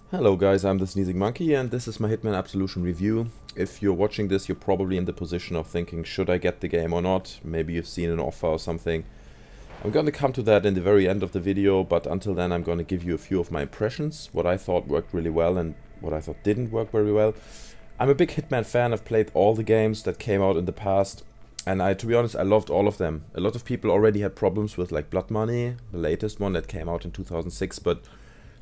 Hello guys, I'm the Sneezing Monkey and this is my Hitman Absolution review. If you're watching this, you're probably in the position of thinking, should I get the game or not? Maybe you've seen an offer or something. I'm going to come to that in the very end of the video, but until then I'm going to give you a few of my impressions, what I thought worked really well and what I thought didn't work very well. I'm a big Hitman fan, I've played all the games that came out in the past, and to be honest, I loved all of them. A lot of people already had problems with like Blood Money, the latest one that came out in 2006, but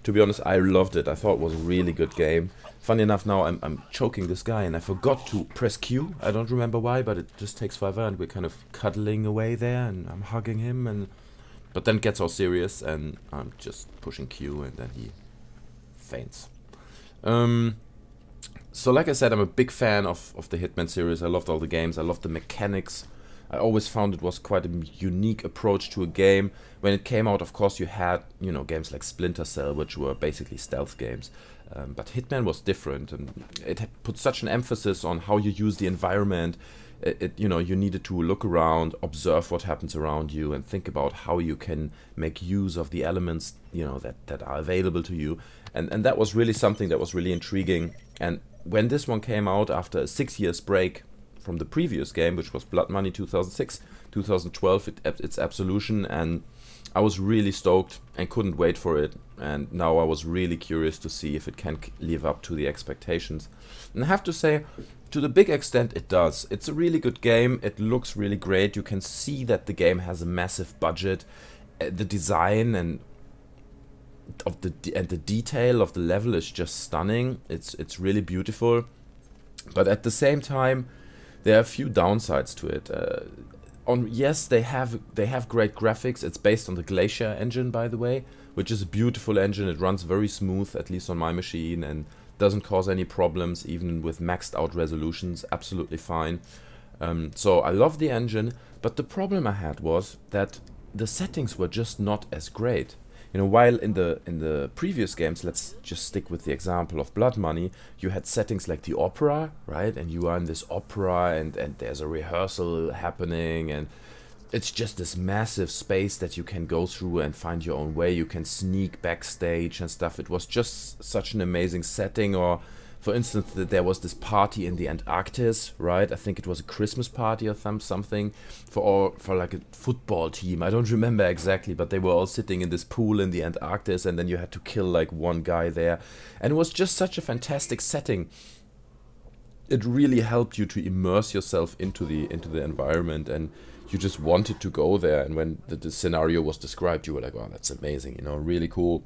to be honest, I loved it. I thought it was a really good game. Funny enough, now I'm choking this guy and I forgot to press Q. I don't remember why, but it just takes forever and we're kind of cuddling away there and I'm hugging him. But then it gets all serious and I'm just pushing Q and then he faints. So like I said, I'm a big fan of the Hitman series. I loved all the games. I loved the mechanics. I always found it was quite a unique approach to a game. When it came out, of course, you had, games like Splinter Cell, which were basically stealth games. But Hitman was different, and it had put such an emphasis on how you use the environment. You needed to look around, observe what happens around you, and think about how you can make use of the elements, that are available to you. And that was really something that was really intriguing. And when this one came out after a 6 years break from the previous game, which was Blood Money 2006, 2012, it's Absolution, and I was really stoked and couldn't wait for it. And now I was really curious to see if it can live up to the expectations. And I have to say, to the big extent it does. It's a really good game, it looks really great, you can see that the game has a massive budget. The design and the detail of the level is just stunning. It's really beautiful, but at the same time there are a few downsides to it. Yes, they have great graphics. It's based on the Glacier engine, by the way, which is a beautiful engine. It runs very smooth, at least on my machine, and doesn't cause any problems, even with maxed out resolutions. Absolutely fine. So I love the engine, but the problem I had was that the settings were just not as great. While in the previous games, let's just stick with the example of Blood Money, you had settings like the opera, right? And you are in this opera and there's a rehearsal happening and it's just this massive space that you can go through and find your own way. You can sneak backstage and stuff. It was just such an amazing setting. Or for instance, there was this party in the Antarctic, right? I think it was a Christmas party or something for like a football team. I don't remember exactly, but they were all sitting in this pool in the Antarctic, and then you had to kill like one guy there. And it was just such a fantastic setting. It really helped you to immerse yourself into the environment, and you just wanted to go there. And when the scenario was described, you were like, "Wow, that's amazing! Really cool."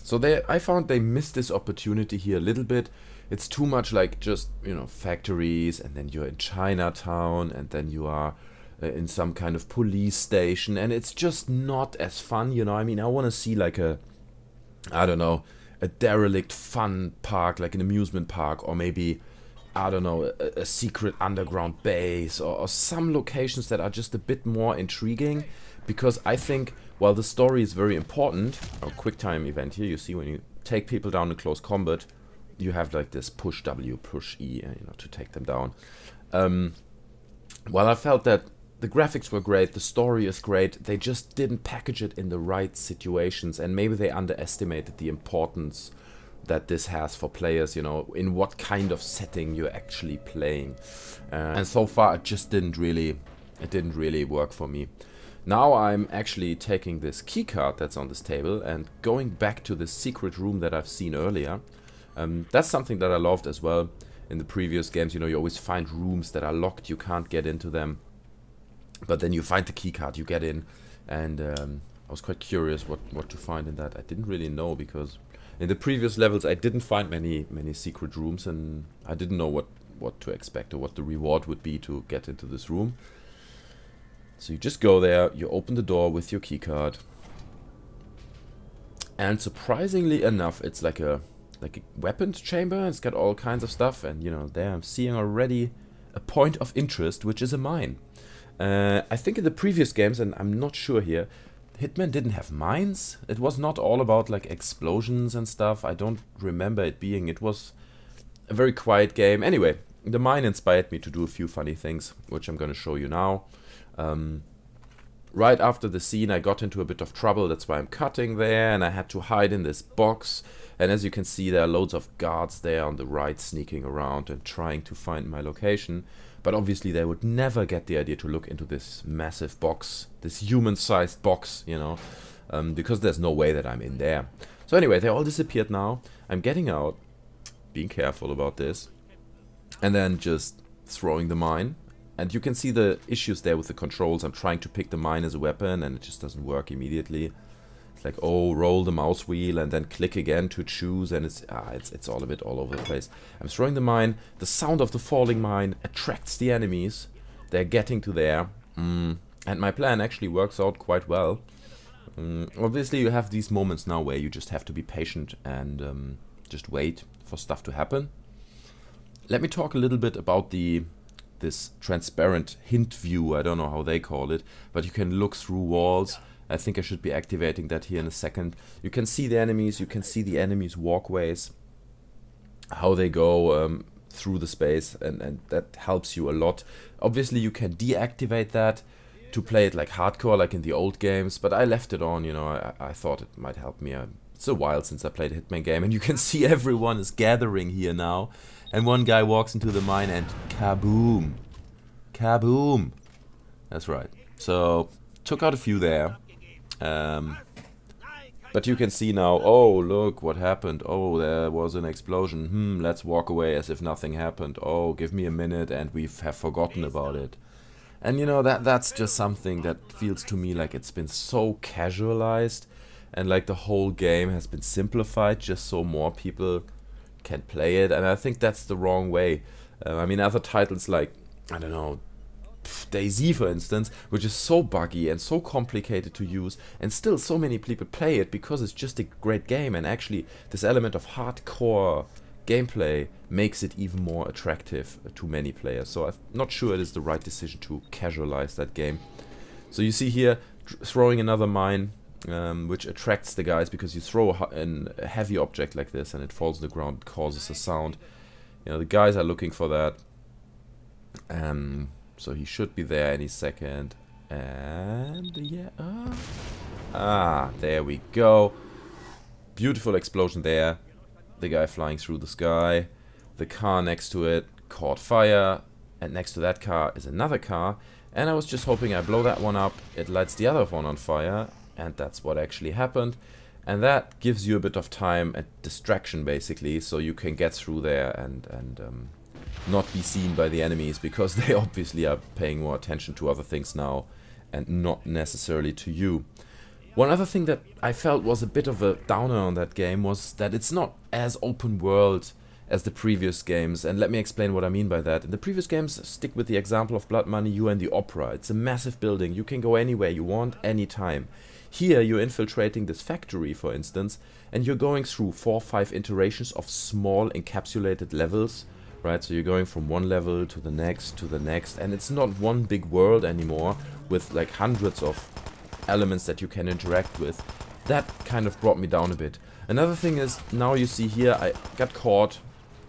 So I found they missed this opportunity here a little bit. It's too much like just, factories, and then you're in Chinatown, and then you are in some kind of police station, and it's just not as fun, I mean, I want to see like I don't know, a derelict fun park, like an amusement park, or maybe, I don't know, a secret underground base, or some locations that are just a bit more intriguing, because I think while the story is very important, a quick time event here, you see when you take people down in close combat, you have like this push W, push E, to take them down. While I felt that the graphics were great, the story is great, they just didn't package it in the right situations, and maybe they underestimated the importance that this has for players, in what kind of setting you're actually playing. And so far it didn't really work for me. Now I'm actually taking this keycard that's on this table and going back to this secret room that I've seen earlier. That's something that I loved as well. In the previous games, you always find rooms that are locked, you can't get into them. But then you find the keycard, you get in, and I was quite curious what to find in that. I didn't really know, because in the previous levels I didn't find many secret rooms, and I didn't know what to expect or what the reward would be to get into this room. So you just go there, you open the door with your keycard, and surprisingly enough, it's like a weapons chamber. It's got all kinds of stuff, and there I'm seeing already a point of interest, which is a mine. I think in the previous games, and I'm not sure here, Hitman didn't have mines. It was not all about like explosions and stuff. I don't remember it being. It was a very quiet game. Anyway, the mine inspired me to do a few funny things, which I'm going to show you now. right after the scene I got into a bit of trouble, that's why I'm cutting there, and I had to hide in this box. And as you can see, there are loads of guards there on the right sneaking around and trying to find my location. But obviously they would never get the idea to look into this massive box, this human-sized box, you know, because there's no way that I'm in there. So anyway, they all disappeared now. I'm getting out, being careful about this, and then just throwing the mine. And you can see the issues there with the controls. I'm trying to pick the mine as a weapon and it just doesn't work immediately. It's like, oh, roll the mouse wheel and then click again to choose, and it's all a bit all over the place. I'm throwing the mine. The sound of the falling mine attracts the enemies. They're getting to there. And my plan actually works out quite well. Obviously, you have these moments now where you just have to be patient and just wait for stuff to happen. Let me talk a little bit about this transparent hint view. I don't know how they call it, but you can look through walls. I think I should be activating that here in a second. You can see the enemies, you can see the enemies' walkways, how they go through the space, and that helps you a lot. Obviously, you can deactivate that to play it like hardcore, like in the old games, but I left it on, you know, I thought it might help me. It's a while since I played a Hitman game, and you can see everyone is gathering here now, and one guy walks into the mine and kaboom! Kaboom! That's right. So, took out a few there. But you can see now, oh, look what happened. Oh, there was an explosion. Let's walk away as if nothing happened. Oh, give me a minute and we have forgotten about it. And you know, that's just something that feels to me like it's been so casualized, and like the whole game has been simplified just so more people can play it. And I think that's the wrong way. I mean, other titles like, I don't know, DayZ, for instance, which is so buggy and so complicated to use, and still so many people play it because it's just a great game, and actually this element of hardcore gameplay makes it even more attractive to many players. So I'm not sure it is the right decision to casualize that game. So you see here throwing another mine, which attracts the guys because you throw a heavy object like this and it falls on the ground, causes a sound. You know, the guys are looking for that. So he should be there any second. And yeah, there we go. Beautiful explosion there. The guy flying through the sky. The car next to it caught fire. And next to that car is another car. And I was just hoping I blow that one up. It lights the other one on fire. And that's what actually happened. And that gives you a bit of time and distraction, basically. So you can get through there and not be seen by the enemies, because they obviously are paying more attention to other things now and not necessarily to you. One other thing that I felt was a bit of a downer on that game was that it's not as open world as the previous games, and let me explain what I mean by that. In the previous games, stick with the example of Blood Money, you are in the Opera. It's a massive building, you can go anywhere you want, anytime. Here you're infiltrating this factory, for instance, and you're going through 4 or 5 iterations of small encapsulated levels. Right, so you're going from one level to the next, and it's not one big world anymore with like hundreds of elements that you can interact with. That kind of brought me down a bit. Another thing is, now you see here, I got caught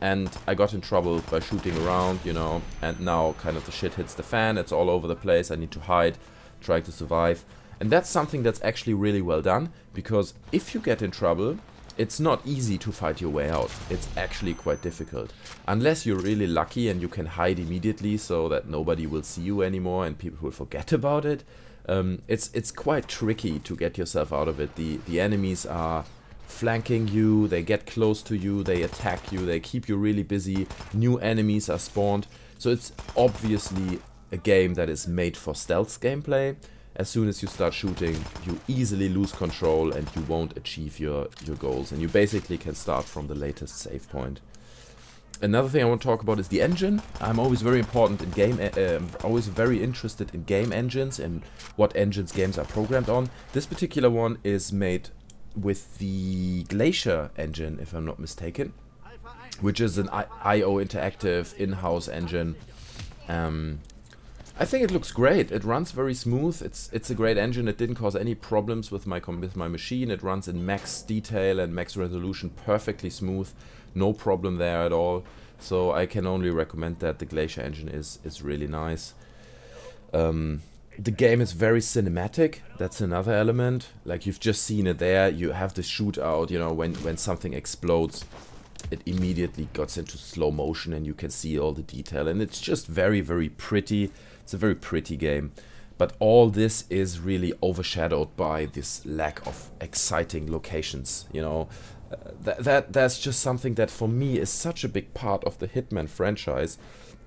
and I got in trouble by shooting around, you know, and now kind of the shit hits the fan, it's all over the place, I need to hide, try to survive. And that's something that's actually really well done, because if you get in trouble, it's not easy to fight your way out. It's actually quite difficult. Unless you're really lucky and you can hide immediately so that nobody will see you anymore and people will forget about it. It's quite tricky to get yourself out of it. The enemies are flanking you, they get close to you, they attack you, they keep you really busy. New enemies are spawned. So it's obviously a game that is made for stealth gameplay. As soon as you start shooting, you easily lose control and you won't achieve your goals. And you basically can start from the latest save point. Another thing I want to talk about is the engine. I'm always very important in always very interested in game engines and what engines games are programmed on. This particular one is made with the Glacier engine, if I'm not mistaken, which is an IO Interactive in-house engine. I think it looks great. It runs very smooth. It's a great engine. It didn't cause any problems with my machine. It runs in max detail and max resolution perfectly smooth. No problem there at all. So I can only recommend that. The Glacier engine is really nice. The game is very cinematic. That's another element. Like, you've just seen it there. You have the shootout, you know, when something explodes, it immediately gets into slow motion and you can see all the detail. And it's just very, very pretty. It's a very pretty game. But all this is really overshadowed by this lack of exciting locations, you know. That's just something that for me is such a big part of the Hitman franchise.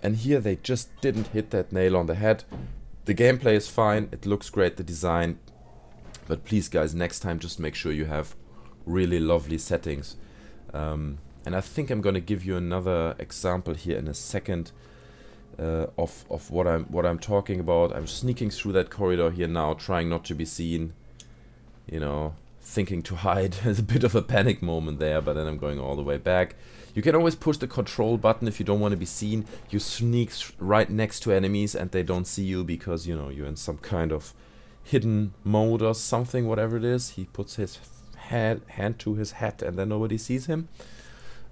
And here they just didn't hit that nail on the head. The gameplay is fine, it looks great, the design, but please guys, next time just make sure you have really lovely settings. And I think I'm gonna give you another example here in a second of what I'm talking about. I'm sneaking through that corridor here now, trying not to be seen, you know, thinking to hide. There's a bit of a panic moment there, but then I'm going all the way back. You can always push the control button if you don't want to be seen. You sneak right next to enemies and they don't see you because, you know, you're in some kind of hidden mode or something, whatever it is. He puts his hand to his head and then nobody sees him.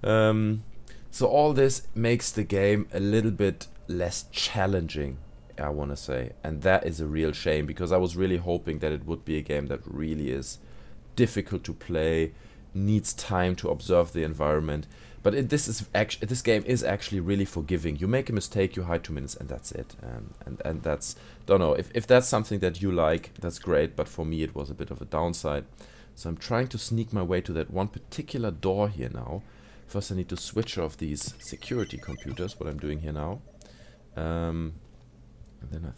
So all this makes the game a little bit less challenging, I want to say. And that is a real shame because I was really hoping that it would be a game that really is difficult to play, needs time to observe the environment. But this game is actually really forgiving. You make a mistake, you hide 2 minutes, and that's it. And that's, don't know, if that's something that you like, that's great. But for me, it was a bit of a downside. So I'm trying to sneak my way to that one particular door here now. First, I need to switch off these security computers. What I'm doing here now. And then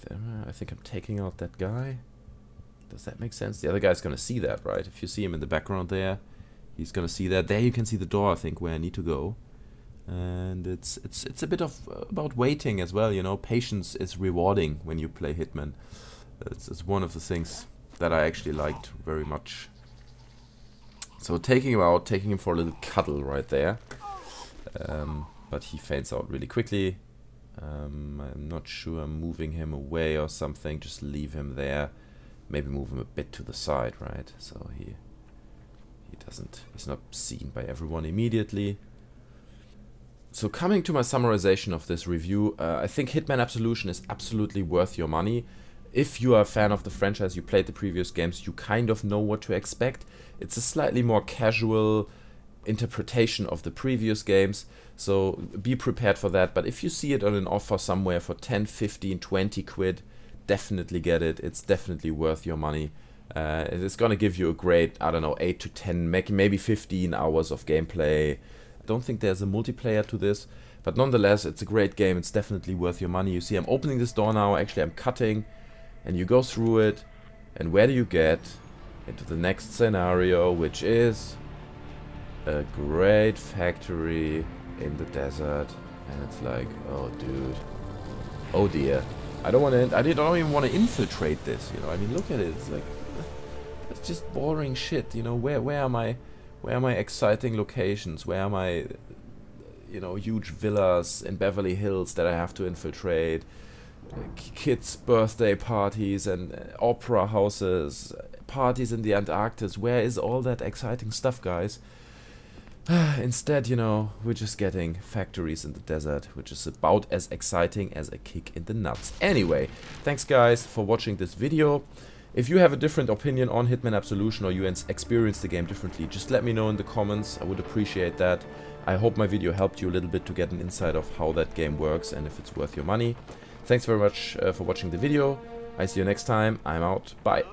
I think I'm taking out that guy. Does that make sense? The other guy's gonna see that, right? If you see him in the background there. He's gonna see that. There you can see the door, I think, where I need to go. And it's a bit of about waiting as well, you know. Patience is rewarding when you play Hitman. It's one of the things that I actually liked very much. So taking him out, taking him for a little cuddle right there. But he fades out really quickly. I'm not sure I'm moving him away or something. Just leave him there. Maybe move him a bit to the side, right? So he's not seen by everyone immediately. So coming to my summarization of this review, I think Hitman Absolution is absolutely worth your money. If you are a fan of the franchise, you played the previous games, you kind of know what to expect. It's a slightly more casual interpretation of the previous games, so be prepared for that. But if you see it on an offer somewhere for 10, 15, 20 quid, definitely get it. It's definitely worth your money. It's gonna give you a great, I don't know, 8 to 10, maybe 15 hours of gameplay. I don't think there's a multiplayer to this, but nonetheless, it's a great game. It's definitely worth your money. You see, I'm opening this door now. Actually, I'm cutting, and you go through it, and where do you get? Into the next scenario, which is a great factory in the desert. And it's like, oh, dude. Oh, dear. I don't even want to infiltrate this, you know. I mean, look at it. It's like, it's just boring shit, you know. Where are my exciting locations? Where are my, you know, huge villas in Beverly Hills that I have to infiltrate? Kids' birthday parties and opera houses, parties in the Antarctic. Where is all that exciting stuff, guys? Instead, you know, we're just getting factories in the desert, which is about as exciting as a kick in the nuts. Anyway, thanks guys for watching this video. If you have a different opinion on Hitman Absolution or you experience the game differently, just let me know in the comments. I would appreciate that. I hope my video helped you a little bit to get an insight of how that game works and if it's worth your money. Thanks very much for watching the video. I see you next time. I'm out. Bye.